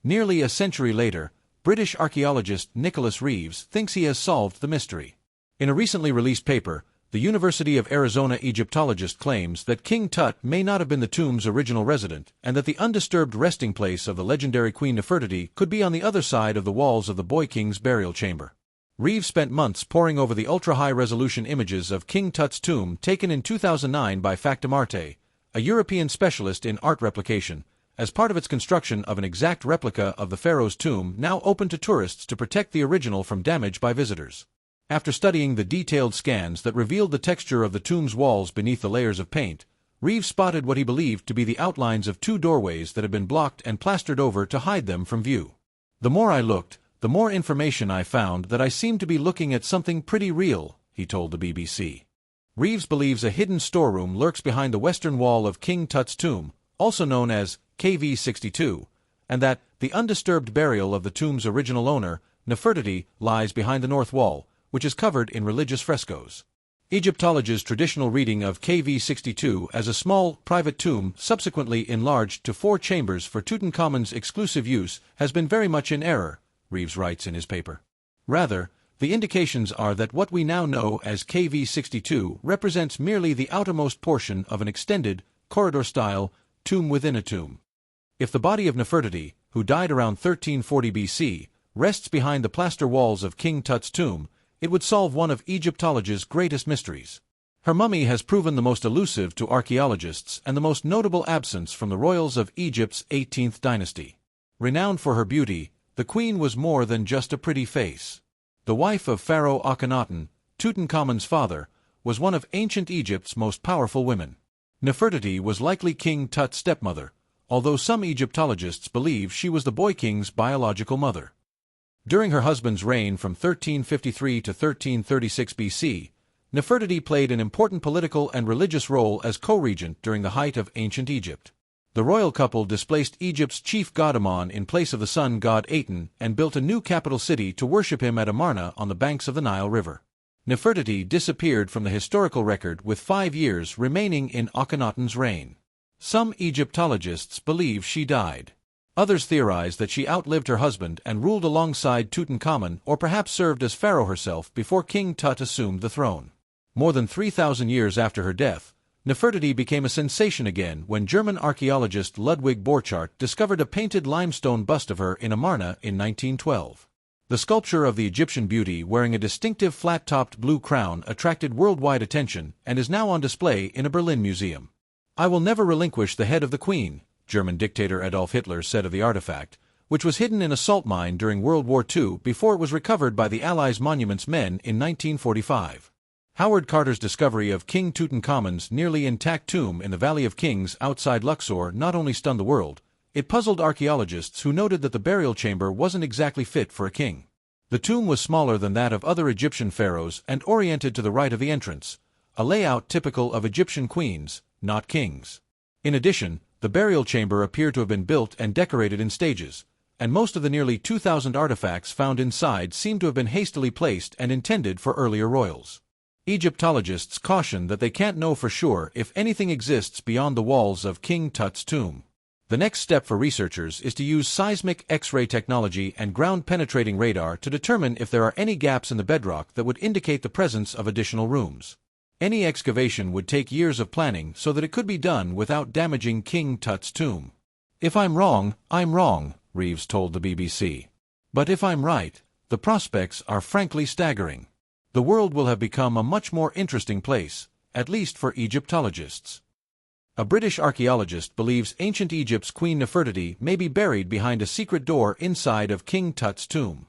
Nearly a century later, British archaeologist Nicholas Reeves thinks he has solved the mystery. In a recently released paper, the University of Arizona Egyptologist claims that King Tut may not have been the tomb's original resident, and that the undisturbed resting place of the legendary Queen Nefertiti could be on the other side of the walls of the Boy King's burial chamber. Reeves spent months poring over the ultra-high-resolution images of King Tut's tomb taken in 2009 by Factamarte, a European specialist in art replication, as part of its construction of an exact replica of the pharaoh's tomb now open to tourists to protect the original from damage by visitors. After studying the detailed scans that revealed the texture of the tomb's walls beneath the layers of paint, Reeves spotted what he believed to be the outlines of two doorways that had been blocked and plastered over to hide them from view. "The more I looked, the more information I found that I seemed to be looking at something pretty real," he told the BBC. Reeves believes a hidden storeroom lurks behind the western wall of King Tut's tomb, also known as KV62, and that the undisturbed burial of the tomb's original owner, Nefertiti, lies behind the north wall, which is covered in religious frescoes. Egyptology's traditional reading of KV62 as a small, private tomb subsequently enlarged to 4 chambers for Tutankhamun's exclusive use has been very much in error, Reeves writes in his paper. Rather, the indications are that what we now know as KV62 represents merely the outermost portion of an extended, corridor-style, tomb within a tomb. If the body of Nefertiti, who died around 1340 BC, rests behind the plaster walls of King Tut's tomb, it would solve one of Egyptology's greatest mysteries. Her mummy has proven the most elusive to archaeologists and the most notable absence from the royals of Egypt's 18th dynasty. Renowned for her beauty, the queen was more than just a pretty face. The wife of Pharaoh Akhenaten, Tutankhamun's father, was one of ancient Egypt's most powerful women. Nefertiti was likely King Tut's stepmother, although some Egyptologists believe she was the Boy King's biological mother. During her husband's reign from 1353 to 1336 BC, Nefertiti played an important political and religious role as co-regent during the height of ancient Egypt. The royal couple displaced Egypt's chief god Amon in place of the sun god Aten and built a new capital city to worship him at Amarna on the banks of the Nile River. Nefertiti disappeared from the historical record with 5 years remaining in Akhenaten's reign. Some Egyptologists believe she died. Others theorize that she outlived her husband and ruled alongside Tutankhamun, or perhaps served as pharaoh herself before King Tut assumed the throne. More than 3,000 years after her death, Nefertiti became a sensation again when German archaeologist Ludwig Borchardt discovered a painted limestone bust of her in Amarna in 1912. The sculpture of the Egyptian beauty wearing a distinctive flat-topped blue crown attracted worldwide attention and is now on display in a Berlin museum. "I will never relinquish the head of the queen," German dictator Adolf Hitler said of the artifact, which was hidden in a salt mine during World War II before it was recovered by the Allies' Monuments Men in 1945. Howard Carter's discovery of King Tutankhamun's nearly intact tomb in the Valley of Kings outside Luxor not only stunned the world, it puzzled archaeologists who noted that the burial chamber wasn't exactly fit for a king. The tomb was smaller than that of other Egyptian pharaohs and oriented to the right of the entrance, a layout typical of Egyptian queens, not kings. In addition, the burial chamber appeared to have been built and decorated in stages, and most of the nearly 2,000 artifacts found inside seem to have been hastily placed and intended for earlier royals. Egyptologists caution that they can't know for sure if anything exists beyond the walls of King Tut's tomb. The next step for researchers is to use seismic X-ray technology and ground-penetrating radar to determine if there are any gaps in the bedrock that would indicate the presence of additional rooms. Any excavation would take years of planning so that it could be done without damaging King Tut's tomb. "If I'm wrong, I'm wrong," Reeves told the BBC. "But if I'm right, the prospects are frankly staggering. The world will have become a much more interesting place, at least for Egyptologists." A British archaeologist believes ancient Egypt's Queen Nefertiti may be buried behind a secret door inside of King Tut's tomb.